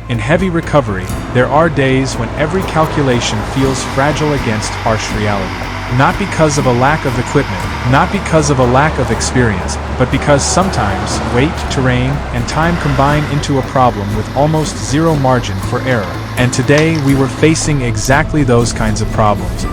In heavy recovery, there are days when every calculation feels fragile against harsh reality. Not because of a lack of equipment, not because of a lack of experience, but because sometimes weight, terrain, and time combine into a problem with almost zero margin for error. And today we were facing exactly those kinds of problems.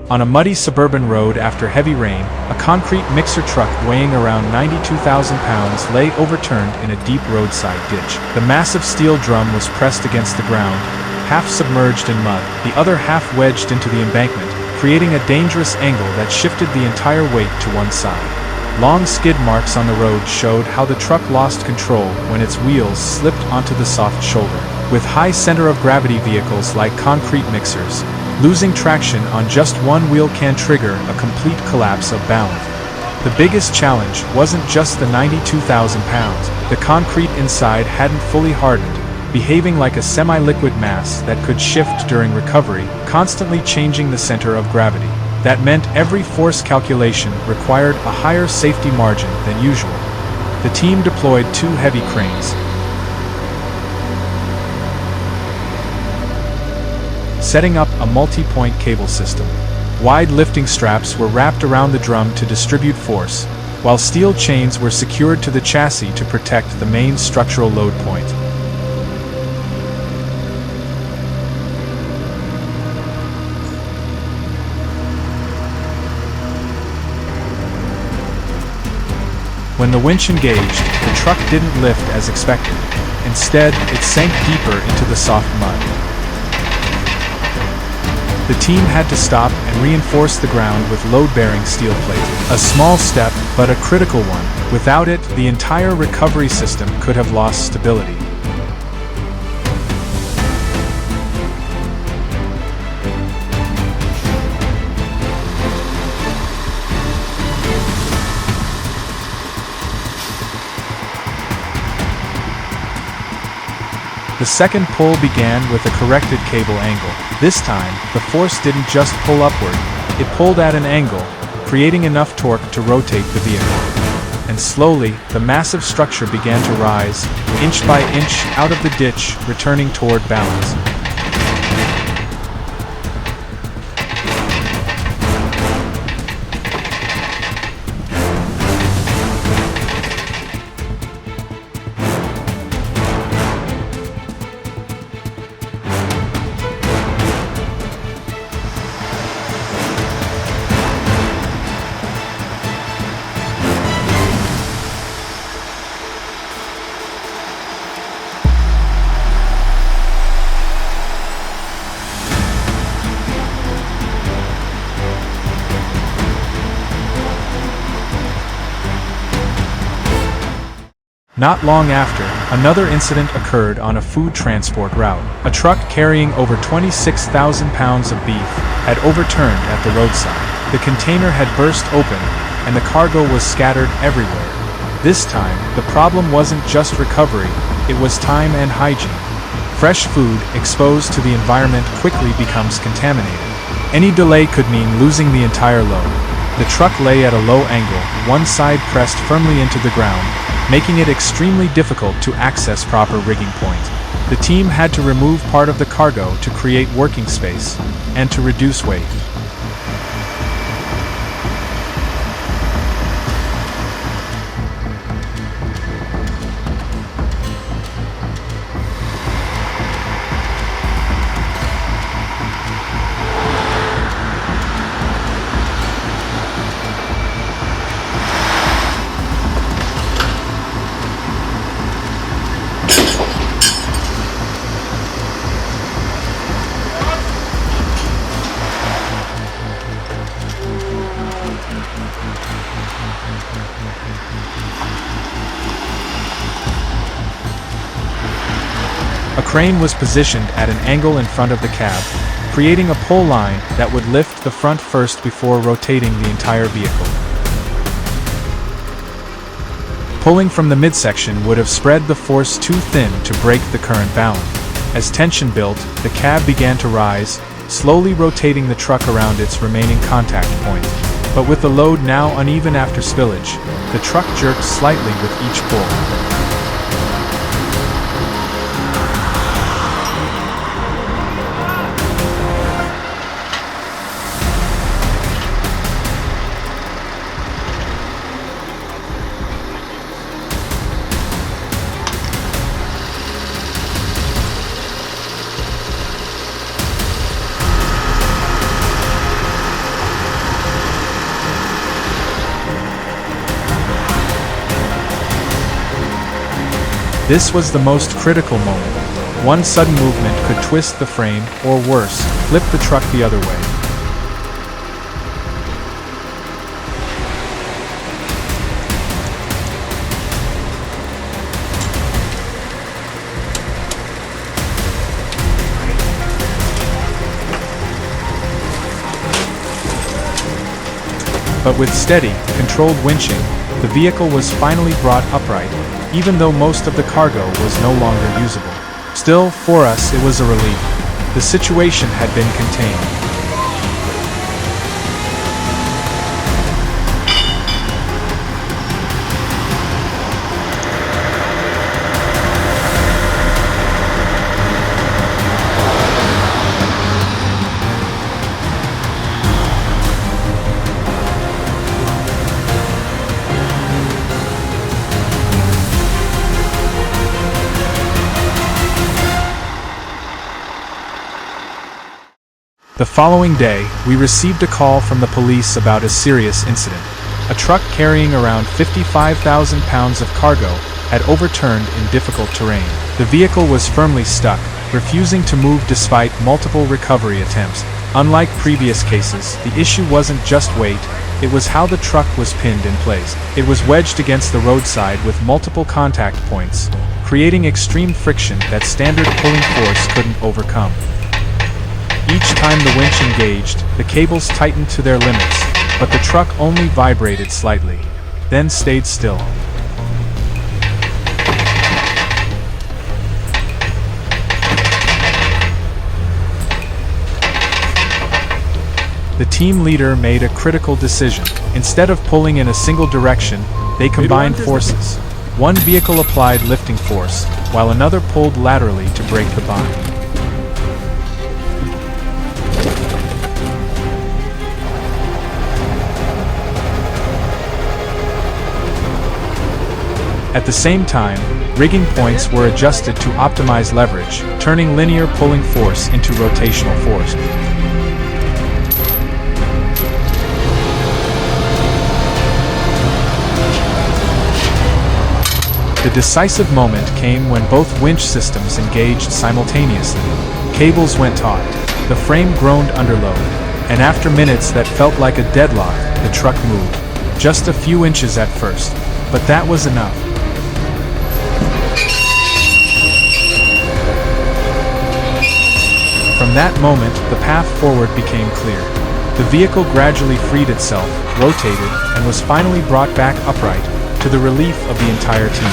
On a muddy suburban road after heavy rain, a concrete mixer truck weighing around 92,000 pounds lay overturned in a deep roadside ditch. The massive steel drum was pressed against the ground, half submerged in mud, the other half wedged into the embankment, creating a dangerous angle that shifted the entire weight to one side. Long skid marks on the road showed how the truck lost control when its wheels slipped onto the soft shoulder. With high center of gravity vehicles like concrete mixers, losing traction on just one wheel can trigger a complete collapse of balance. The biggest challenge wasn't just the 92,000 pounds. The concrete inside hadn't fully hardened, behaving like a semi-liquid mass that could shift during recovery, constantly changing the center of gravity. That meant every force calculation required a higher safety margin than usual. The team deployed 2 heavy cranes, setting up a multi-point cable system. Wide lifting straps were wrapped around the drum to distribute force, while steel chains were secured to the chassis to protect the main structural load point. When the winch engaged, the truck didn't lift as expected. Instead, it sank deeper into the soft mud. The team had to stop and reinforce the ground with load-bearing steel plate. A small step, but a critical one. Without it, the entire recovery system could have lost stability. The second pull began with a corrected cable angle. This time, the force didn't just pull upward, it pulled at an angle, creating enough torque to rotate the vehicle. And slowly, the massive structure began to rise, inch by inch out of the ditch, returning toward balance. Not long after, another incident occurred on a food transport route. A truck carrying over 26,000 pounds of beef had overturned at the roadside. The container had burst open, and the cargo was scattered everywhere. This time, the problem wasn't just recovery, it was time and hygiene. Fresh food, exposed to the environment, quickly becomes contaminated. Any delay could mean losing the entire load. The truck lay at a low angle, one side pressed firmly into the ground, making it extremely difficult to access proper rigging point. The team had to remove part of the cargo to create working space and to reduce weight. A crane was positioned at an angle in front of the cab, creating a pull line that would lift the front first before rotating the entire vehicle. Pulling from the midsection would have spread the force too thin to break the current balance. As tension built, the cab began to rise, slowly rotating the truck around its remaining contact point. But with the load now uneven after spillage, the truck jerked slightly with each pull. This was the most critical moment. One sudden movement could twist the frame, or worse, flip the truck the other way. But with steady, controlled winching, the vehicle was finally brought upright, even though most of the cargo was no longer usable. Still, for us it was a relief. The situation had been contained. The following day, we received a call from the police about a serious incident. A truck carrying around 55,000 pounds of cargo had overturned in difficult terrain. The vehicle was firmly stuck, refusing to move despite multiple recovery attempts. Unlike previous cases, the issue wasn't just weight, it was how the truck was pinned in place. It was wedged against the roadside with multiple contact points, creating extreme friction that standard pulling force couldn't overcome. Each time the winch engaged, the cables tightened to their limits, but the truck only vibrated slightly, then stayed still. The team leader made a critical decision. Instead of pulling in a single direction, they combined forces. One vehicle applied lifting force, while another pulled laterally to break the bind. At the same time, rigging points were adjusted to optimize leverage, turning linear pulling force into rotational force. The decisive moment came when both winch systems engaged simultaneously. Cables went taut, the frame groaned under load, and after minutes that felt like a deadlock, the truck moved. Just a few inches at first, but that was enough. From that moment, the path forward became clear. The vehicle gradually freed itself, rotated, and was finally brought back upright, to the relief of the entire team.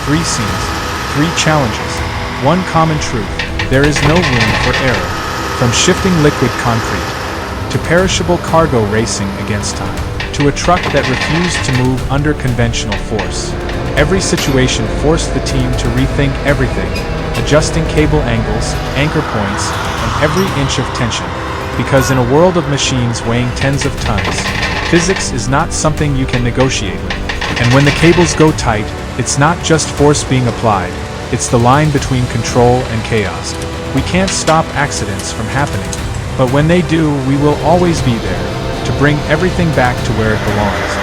Three scenes, three challenges, one common truth: there is no room for error. From shifting liquid concrete, to perishable cargo racing against time, to a truck that refused to move under conventional force. Every situation forced the team to rethink everything, adjusting cable angles, anchor points, and every inch of tension. Because in a world of machines weighing tens of tons, physics is not something you can negotiate with. And when the cables go tight, it's not just force being applied, it's the line between control and chaos. We can't stop accidents from happening, but when they do, we will always be there, to bring everything back to where it belongs.